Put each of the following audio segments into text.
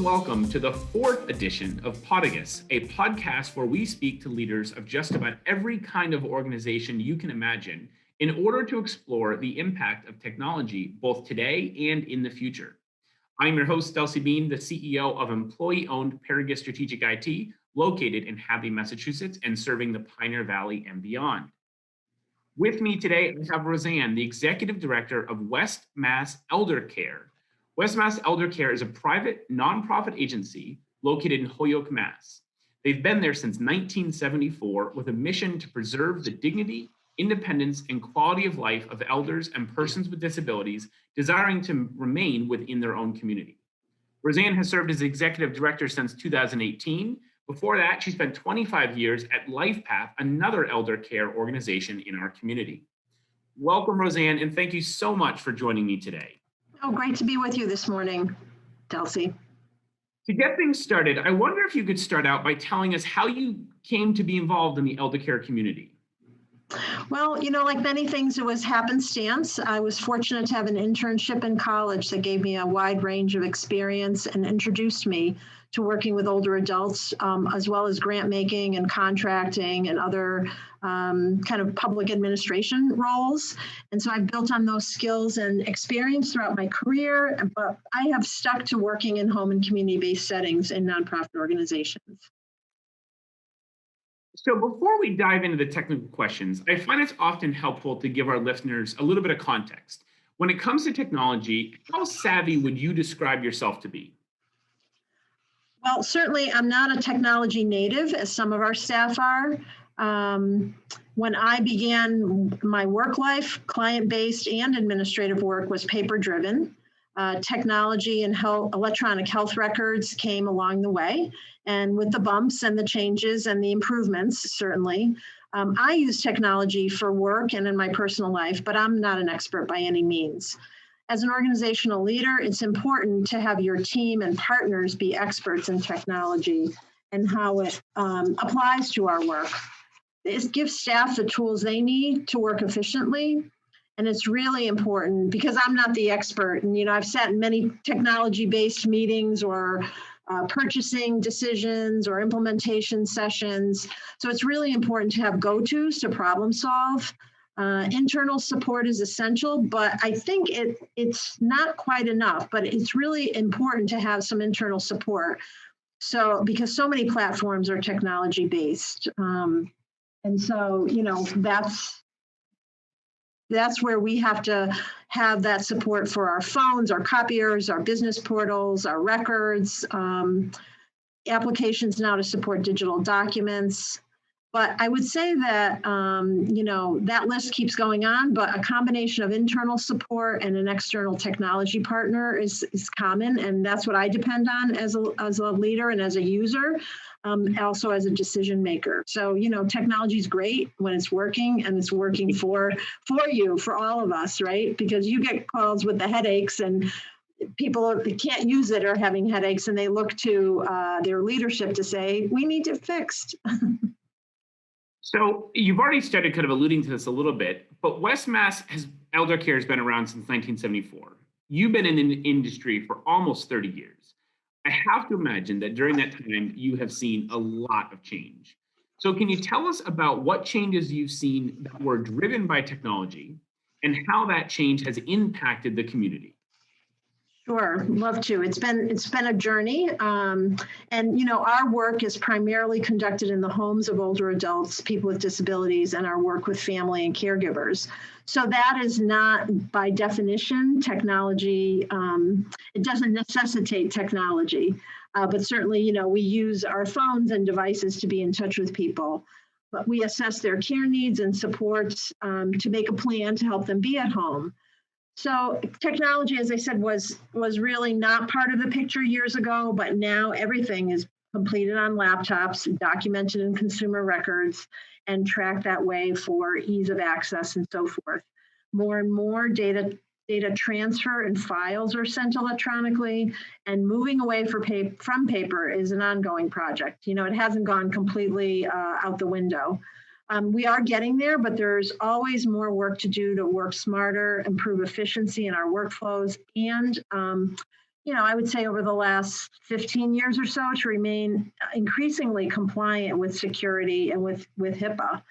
Welcome to the fourth edition of Podagus, a podcast where we speak to leaders of just about every kind of organization you can imagine in order to explore the impact of technology both today and in the future. I'm your host, Delcy Bean, the CEO of employee-owned Paragus Strategic IT, located in Holyoke, Massachusetts, and serving the Pioneer Valley and beyond. With me today, I have Roseann, the Executive Director of WestMass ElderCare. WestMass ElderCare is a private nonprofit agency located in Holyoke, Mass. They've been there since 1974 with a mission to preserve the dignity, independence, and quality of life of elders and persons with disabilities desiring to remain within their own community. Roseann has served as Executive Director since 2018. Before that, she spent 25 years at LifePath, another elder care organization in our community. Welcome, Roseann, and thank you so much for joining me today. Oh, great to be with you this morning, Delcy. To get things started, I wonder if you could start out by telling us how you came to be involved in the elder care community. Well, like many things, it was happenstance. I was fortunate to have an internship in college that gave me a wide range of experience and introduced me to working with older adults, as well as grant making and contracting and other kind of public administration roles. And so I've built on those skills and experience throughout my career, but I have stuck to working in home and community-based settings in nonprofit organizations. So before we dive into the technical questions, I find it's often helpful to give our listeners a little bit of context. When it comes to technology, how savvy would you describe yourself to be? Well, certainly I'm not a technology native, as some of our staff are. When I began my work life, client-based and administrative work was paper-driven. Technology and electronic health records came along the way, and with the bumps and the changes and the improvements, certainly. I use technology for work and in my personal life, but I'm not an expert by any means. As an organizational leader, it's important to have your team and partners be experts in technology and how it applies to our work. It gives staff the tools they need to work efficiently. And it's really important because I'm not the expert. And, I've sat in many technology-based meetings or purchasing decisions or implementation sessions. So it's really important to have go-tos to problem solve. Internal support is essential, but I think it's not quite enough, but it's really important to have some internal support. So, because so many platforms are technology-based. And so, that's where we have to have that support for our phones, our copiers, our business portals, our records, applications now to support digital documents. But I would say that, that list keeps going on, but a combination of internal support and an external technology partner is common. And that's what I depend on as a leader and as a user, also as a decision maker. So, technology is great when it's working, and it's working for you, for all of us, right? Because you get calls with the headaches, and people that can't use it are having headaches, and they look to their leadership to say, we need it fixed. So you've already started kind of alluding to this a little bit, but WestMass ElderCare has been around since 1974. You've been in the industry for almost 30 years. I have to imagine that during that time, you have seen a lot of change. So can you tell us about what changes you've seen that were driven by technology and how that change has impacted the community? Sure, love to. It's been a journey, and our work is primarily conducted in the homes of older adults, people with disabilities, and our work with family and caregivers. So that is not, by definition, technology. It doesn't necessitate technology, but certainly, we use our phones and devices to be in touch with people. But we assess their care needs and supports to make a plan to help them be at home. So technology, as I said, was really not part of the picture years ago, but now everything is completed on laptops, documented in consumer records, and tracked that way for ease of access and so forth. More and more data Data transfer and files are sent electronically, and moving away from paper is an ongoing project. You know, it hasn't gone completely out the window. We are getting there, but there's always more work to do to work smarter, improve efficiency in our workflows, and you know, I would say over the last 15 years or so to remain increasingly compliant with security and with HIPAA.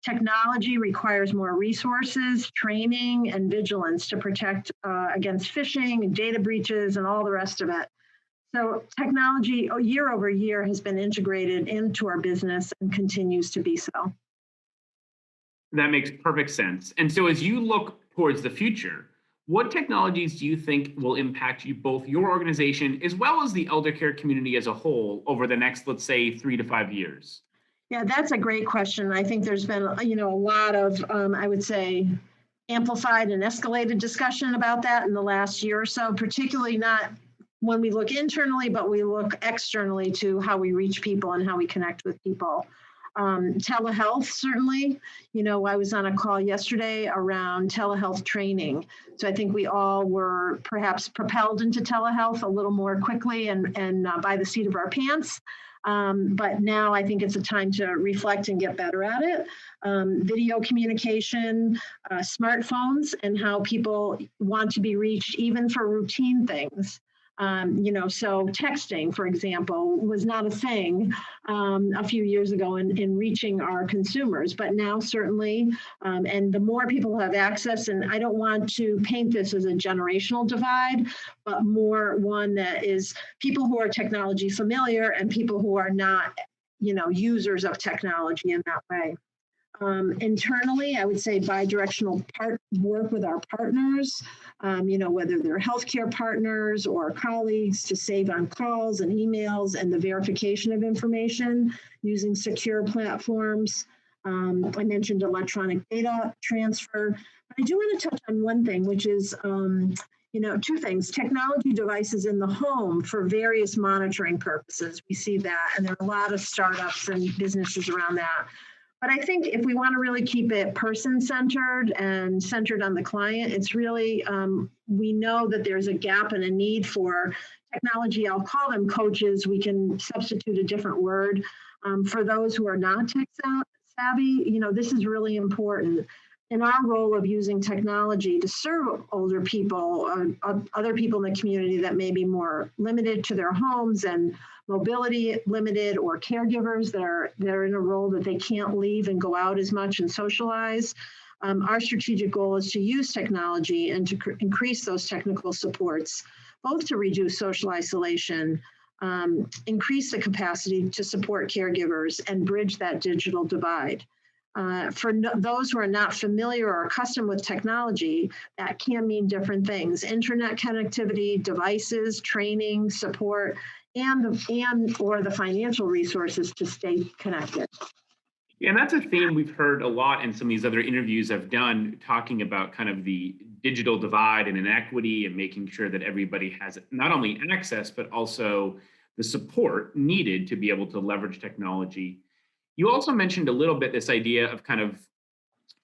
Technology requires more resources, training, and vigilance to protect against phishing and data breaches and all the rest of it. So technology year over year has been integrated into our business and continues to be so. That makes perfect sense. And so as you look towards the future, what technologies do you think will impact you, both your organization as well as the elder care community as a whole over the next, let's say, 3 to 5 years? Yeah, that's a great question. I think there's been, you know, a lot of, I would say, amplified and escalated discussion about that in the last year or so, particularly not when we look internally, but we look externally to how we reach people and how we connect with people. Telehealth, certainly. You know, I was on a call yesterday around telehealth training. So I think we all were perhaps propelled into telehealth a little more quickly and by the seat of our pants. But now I think it's a time to reflect and get better at it. Video communication, smartphones, and how people want to be reached even for routine things. You know, so texting, for example, was not a thing a few years ago in reaching our consumers, but now certainly, and the more people have access, and I don't want to paint this as a generational divide, but more one that is people who are technology familiar and people who are not, you know, users of technology in that way. Internally, I would say bi-directional work with our partners, you know, whether they're healthcare partners or colleagues, to save on calls and emails and the verification of information using secure platforms. I mentioned electronic data transfer. But I do want to touch on one thing, which is, you know, two things: technology devices in the home for various monitoring purposes. We see that, and there are a lot of startups and businesses around that. But I think if we want to really keep it person-centered and centered on the client, it's really, we know that there's a gap and a need for technology. I'll call them coaches. We can substitute a different word. For those who are not tech savvy, you know, this is really important. In our role of using technology to serve older people, other people in the community that may be more limited to their homes and mobility limited, or caregivers that are in a role that they can't leave and go out as much and socialize. Our strategic goal is to use technology and to increase those technical supports, both to reduce social isolation, increase the capacity to support caregivers, and bridge that digital divide. For those who are not familiar or accustomed with technology, that can mean different things: internet connectivity, devices, training, support, and or the financial resources to stay connected. Yeah, and that's a theme we've heard a lot in some of these other interviews I've done, talking about kind of the digital divide and inequity and making sure that everybody has not only access, but also the support needed to be able to leverage technology. You also mentioned a little bit this idea of kind of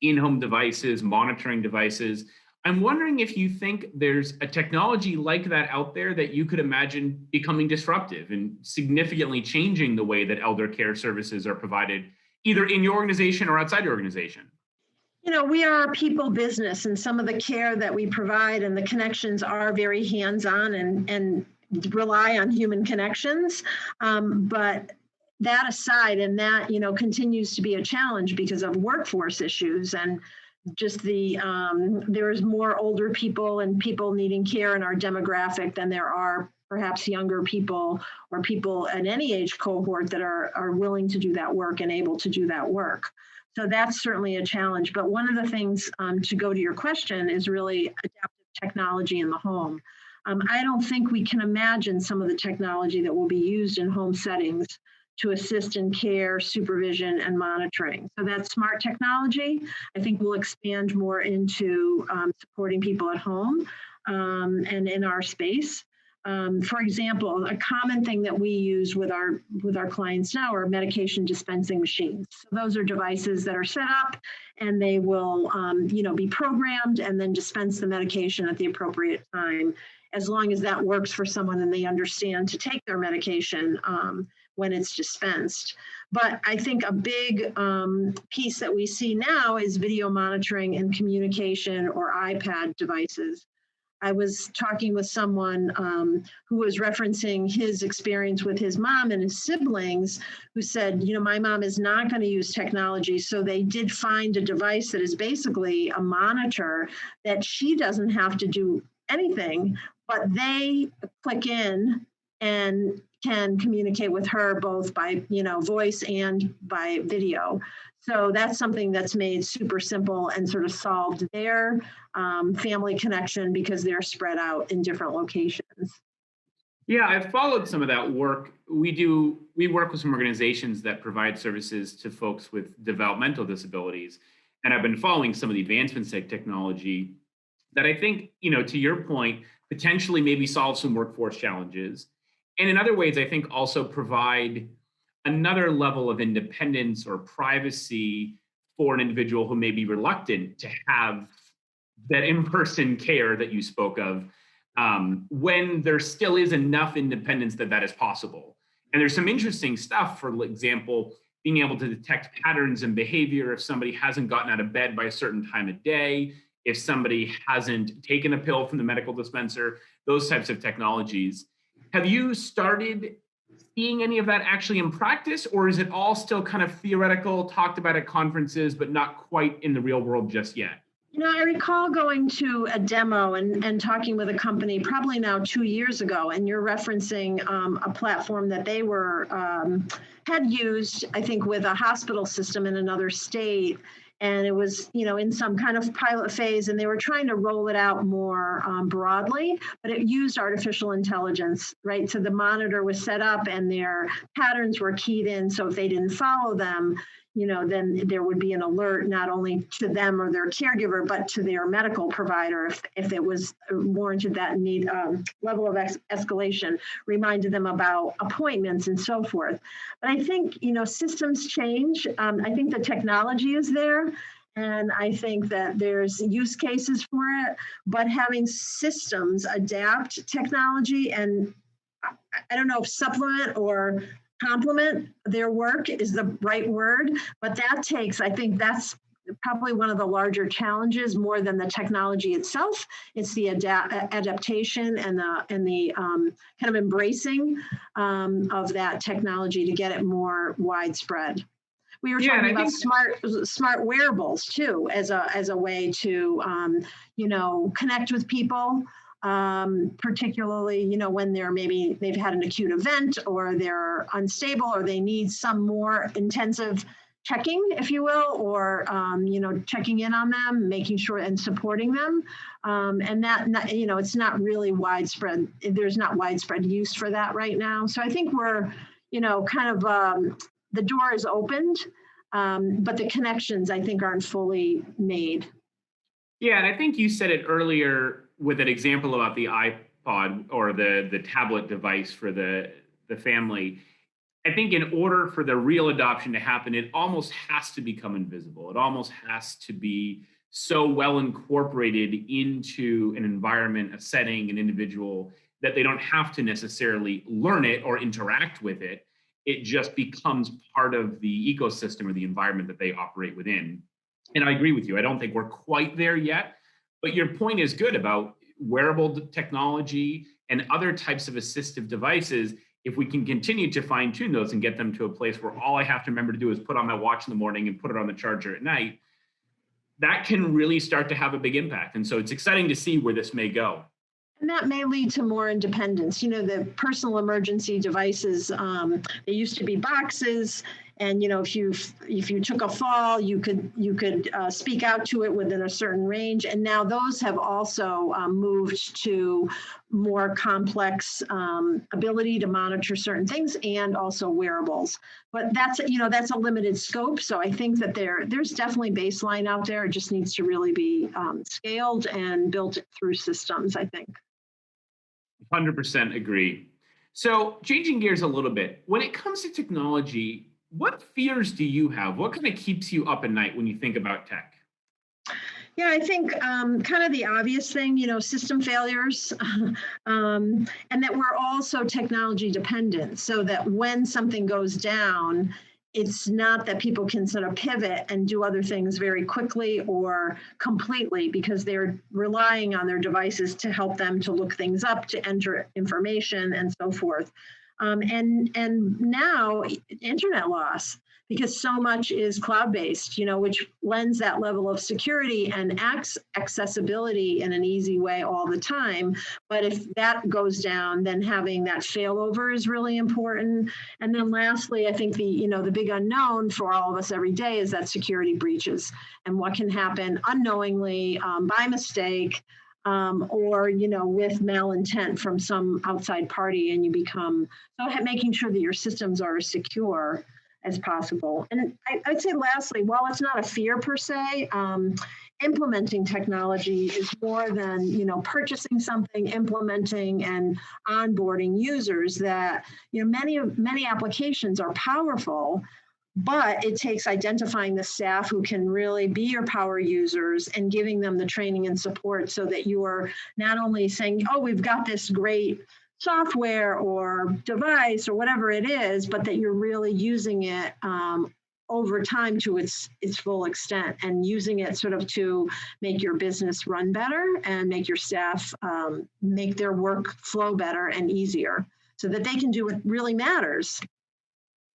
in-home devices, monitoring devices. I'm wondering if you think there's a technology like that out there that you could imagine becoming disruptive and significantly changing the way that elder care services are provided, either in your organization or outside your organization. You know, we are a people business, and some of the care that we provide and the connections are very hands-on and rely on human connections. But that aside, and that, you know, continues to be a challenge because of workforce issues and just there's more older people and people needing care in our demographic than there are perhaps younger people or people at any age cohort that are willing to do that work and able to do that work. So that's certainly a challenge. But one of the things, to go to your question, is really adaptive technology in the home. I don't think we can imagine some of the technology that will be used in home settings to assist in care, supervision, and monitoring. So that smart technology, I think, will expand more into supporting people at home and in our space. For example, a common thing that we use with our clients now are medication dispensing machines. So those are devices that are set up, and they will, be programmed and then dispense the medication at the appropriate time, as long as that works for someone and they understand to take their medication when it's dispensed. But I think a big piece that we see now is video monitoring and communication or iPad devices. I was talking with someone who was referencing his experience with his mom and his siblings, who said, my mom is not going to use technology. So they did find a device that is basically a monitor that she doesn't have to do anything, but they click in and can communicate with her both by, voice and by video. So that's something that's made super simple and sort of solved their family connection because they're spread out in different locations. Yeah, I've followed some of that work. We work with some organizations that provide services to folks with developmental disabilities. And I've been following some of the advancements in technology that I think, to your point, potentially maybe solve some workforce challenges. And in other ways, I think also provide another level of independence or privacy for an individual who may be reluctant to have that in-person care that you spoke of, when there still is enough independence that is possible. And there's some interesting stuff, for example, being able to detect patterns in behavior if somebody hasn't gotten out of bed by a certain time of day, if somebody hasn't taken a pill from the medical dispenser, those types of technologies. Have you started seeing any of that actually in practice, or is it all still kind of theoretical, talked about at conferences, but not quite in the real world just yet? I recall going to a demo and talking with a company probably now 2 years ago, and you're referencing a platform that they had used, I think, with a hospital system in another state. And it was, in some kind of pilot phase, and they were trying to roll it out more broadly, but it used artificial intelligence, right? So the monitor was set up and their patterns were keyed in. So if they didn't follow them, then there would be an alert not only to them or their caregiver, but to their medical provider if it was warranted that need level of escalation, reminded them about appointments and so forth. But I think, systems change. I think the technology is there. And I think that there's use cases for it, but having systems adapt technology and I don't know if supplement or complement their work is the right word, but I think that's probably one of the larger challenges more than the technology itself. It's the adaptation and the kind of embracing of that technology to get it more widespread. We were talking about smart wearables too, as a way to connect with people. Particularly, when they've had an acute event or they're unstable or they need some more intensive checking, if you will, or, checking in on them, making sure and supporting them. And that, it's not really widespread. There's not widespread use for that right now. So I think we're, the door is opened, but the connections, I think, aren't fully made. Yeah, and I think you said it earlier with an example about the iPod or the tablet device for the family. I think in order for the real adoption to happen, it almost has to become invisible. It almost has to be so well incorporated into an environment, a setting, an individual, that they don't have to necessarily learn it or interact with it. It just becomes part of the ecosystem or the environment that they operate within. And I agree with you. I don't think we're quite there yet. But your point is good about wearable technology and other types of assistive devices. If we can continue to fine tune those and get them to a place where all I have to remember to do is put on my watch in the morning and put it on the charger at night, that can really start to have a big impact. And so it's exciting to see where this may go. And that may lead to more independence. The personal emergency devices, they used to be boxes. And, if you took a fall, you could speak out to it within a certain range. And now those have also moved to more complex ability to monitor certain things and also wearables. But that's a limited scope. So I think that there's definitely baseline out there. It just needs to really be scaled and built through systems, I think. 100% agree. So, changing gears a little bit, when it comes to technology, what fears do you have? What kind of keeps you up at night when you think about tech? Yeah, I think kind of the obvious thing, system failures, and that we're also technology dependent, so that when something goes down, it's not that people can sort of pivot and do other things very quickly or completely because they're relying on their devices to help them to look things up, to enter information, and so forth. And now internet loss, because so much is cloud-based, which lends that level of security and accessibility in an easy way all the time. But if that goes down, then having that failover is really important. And then lastly, I think the big unknown for all of us every day is that security breaches and what can happen unknowingly, by mistake, or with malintent from some outside party, and you become making sure that your systems are as secure as possible. And I'd say lastly, while it's not a fear per se, implementing technology is more than purchasing something, implementing and onboarding users. That many applications are powerful, but it takes identifying the staff who can really be your power users and giving them the training and support so that you are not only saying, oh, we've got this great software or device or whatever it is, but that you're really using it over time to its full extent, and using it sort of to make your business run better and make your staff make their work flow better and easier so that they can do what really matters.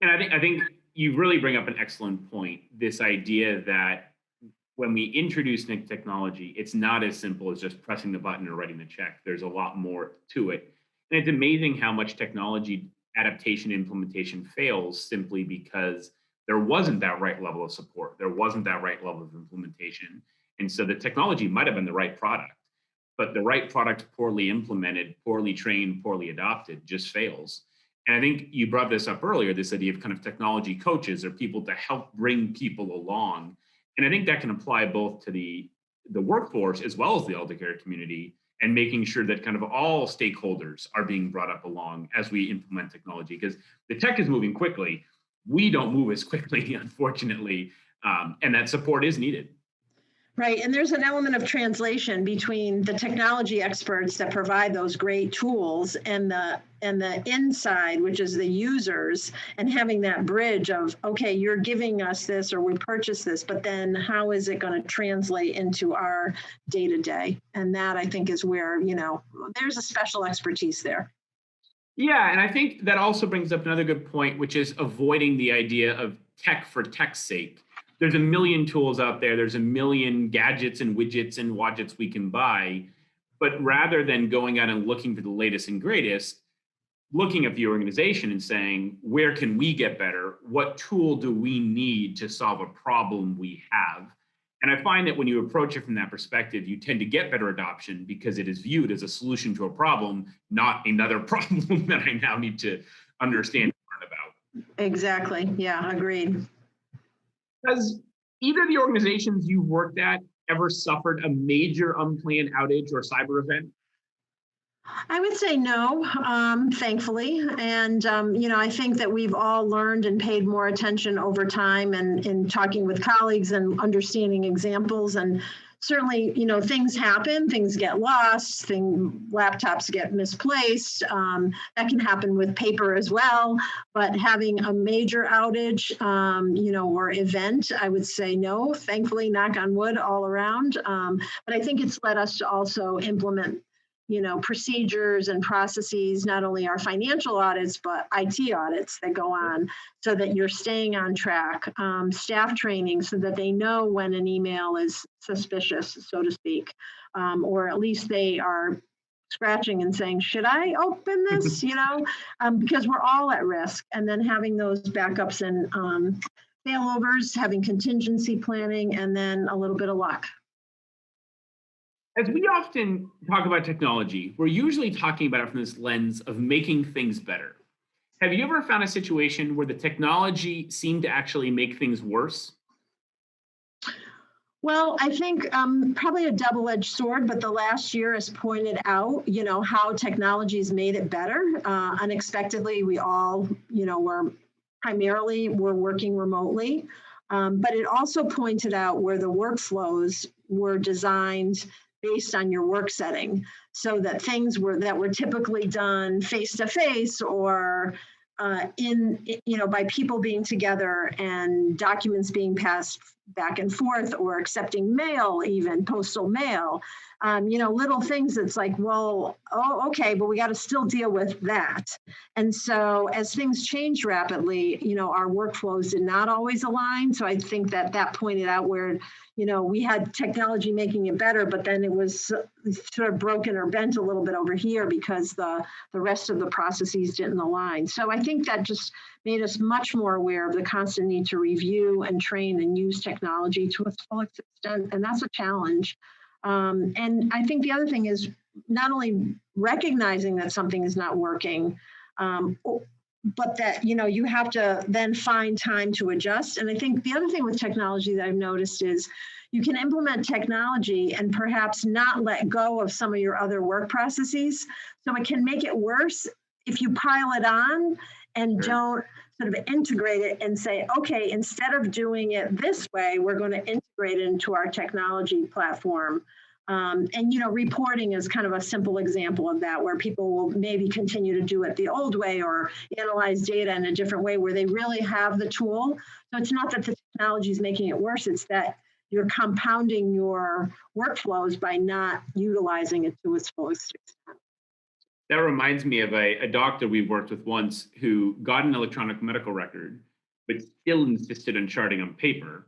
And I think you really bring up an excellent point. This idea that when we introduce new technology, it's not as simple as just pressing the button or writing the check. There's a lot more to it. And it's amazing how much technology adaptation implementation fails simply because there wasn't that right level of support. There wasn't that right level of implementation. And so the technology might have been the right product, but the right product poorly implemented, poorly trained, poorly adopted just fails. And I think you brought this up earlier, this idea of kind of technology coaches or people to help bring people along. And I think that can apply both to the workforce as well as the elder care community, and making sure that kind of all stakeholders are being brought up along as we implement technology, because the tech is moving quickly. We don't move as quickly, unfortunately, and that support is needed. Right, and there's an element of translation between the technology experts that provide those great tools and the inside, which is the users, and having that bridge of, okay, you're giving us this or we purchased this, but then how is it going to translate into our day-to-day? And that, I think, is where, there's a special expertise there. Yeah, and I think that also brings up another good point, which is avoiding the idea of tech for tech's sake. There's a million tools out there. There's a million gadgets and widgets and wadgets we can buy. But rather than going out and looking for the latest and greatest, looking at the organization and saying, where can we get better? What tool do we need to solve a problem we have? And I find that when you approach it from that perspective, you tend to get better adoption because it is viewed as a solution to a problem, not another problem that I now need to understand and learn about. Exactly. Yeah, agreed. Has either of the organizations you've worked at ever suffered a major unplanned outage or cyber event? I would say no, thankfully. And, I think that we've all learned and paid more attention over time, and in talking with colleagues and understanding examples. And certainly, things happen, things get lost, laptops get misplaced. That can happen with paper as well. But having a major outage, or event, I would say no, thankfully, knock on wood all around. But I think it's led us to also implement procedures and processes, not only our financial audits, but IT audits that go on so that you're staying on track, staff training so that they know when an email is suspicious, so to speak, or at least they are scratching and saying, should I open this, because we're all at risk. And then having those backups and failovers, having contingency planning, and then a little bit of luck. As we often talk about technology, we're usually talking about it from this lens of making things better. Have you ever found a situation where the technology seemed to actually make things worse? Well, I think probably a double-edged sword, but the last year has pointed out, how technology's made it better. Unexpectedly, we all, we're working remotely. But it also pointed out where the workflows were designed based on your work setting, so that things that were typically done face to face or by people being together and documents being passed back and forth or accepting mail, even postal mail, little things that's like, well, oh, okay, but we got to still deal with that. And so as things change rapidly, our workflows did not always align. So I think that pointed out where, we had technology making it better, but then it was sort of broken or bent a little bit over here because the rest of the processes didn't align. So I think that just made us much more aware of the constant need to review and train and use technology to its full extent. And that's a challenge. And I think the other thing is not only recognizing that something is not working, but that, you have to then find time to adjust. And I think the other thing with technology that I've noticed is you can implement technology and perhaps not let go of some of your other work processes. So it can make it worse if you pile it on and don't sort of integrate it and say, okay, instead of doing it this way, we're going to integrate it into our technology platform. Reporting is kind of a simple example of that, where people will maybe continue to do it the old way or analyze data in a different way where they really have the tool. So it's not that the technology is making it worse, it's that you're compounding your workflows by not utilizing it to its fullest extent. That reminds me of a doctor we worked with once who got an electronic medical record, but still insisted on charting on paper.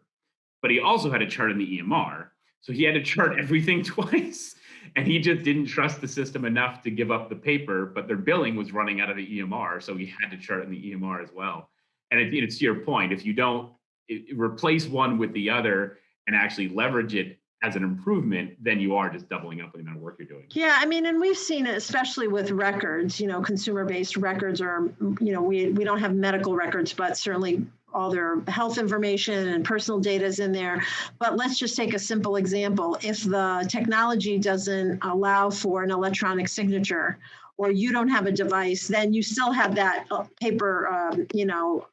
But he also had a chart in the EMR. So he had to chart everything twice. And he just didn't trust the system enough to give up the paper, but their billing was running out of the EMR. So he had to chart in the EMR as well. And it's to your point, if you don't replace one with the other and actually leverage it as an improvement, then you are just doubling up the amount of work you're doing. Yeah, I mean, and we've seen it, especially with records, consumer-based records are, we don't have medical records, but certainly all their health information and personal data is in there. But let's just take a simple example. If the technology doesn't allow for an electronic signature, or you don't have a device, then you still have that paper,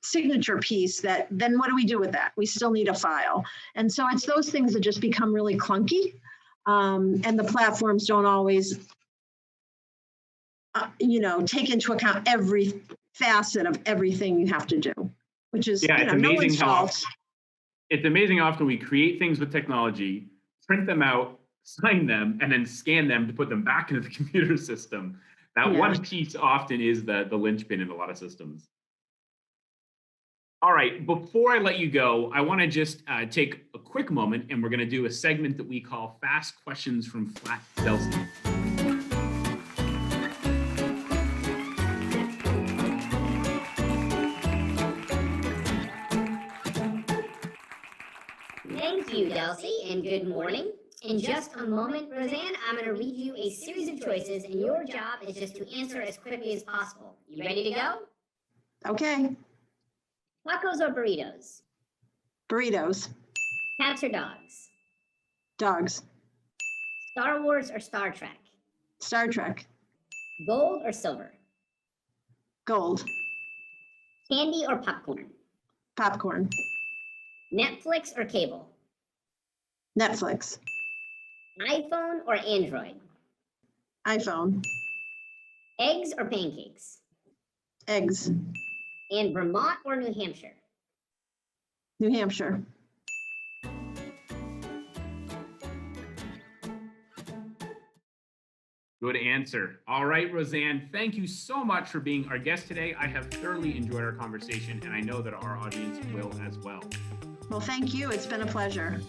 signature piece that, then what do we do with that? We still need a file. And so it's those things that just become really clunky. And the platforms don't always, take into account every facet of everything you have to do, which is, it's no amazing one's fault. It's amazing how often we create things with technology, print them out, sign them, and then scan them to put them back into the computer system. That one piece often is the linchpin in a lot of systems. All right, before I let you go, I want to just take a quick moment, and we're going to do a segment that we call Fast Questions from Flat Delcy. Thank you, Delcy, and good morning. In just a moment, Roseann, I'm going to read you a series of choices, and your job is just to answer as quickly as possible. You ready to go? Okay. Tacos or burritos? Burritos. Cats or dogs? Dogs. Star Wars or Star Trek? Star Trek. Gold or silver? Gold. Candy or popcorn? Popcorn. Netflix or cable? Netflix. iPhone or Android? iPhone. Eggs or pancakes? Eggs. And Vermont or New Hampshire? New Hampshire. Good answer. All right, Roseann, thank you so much for being our guest today. I have thoroughly enjoyed our conversation, and I know that our audience will as well. Well, thank you. It's been a pleasure.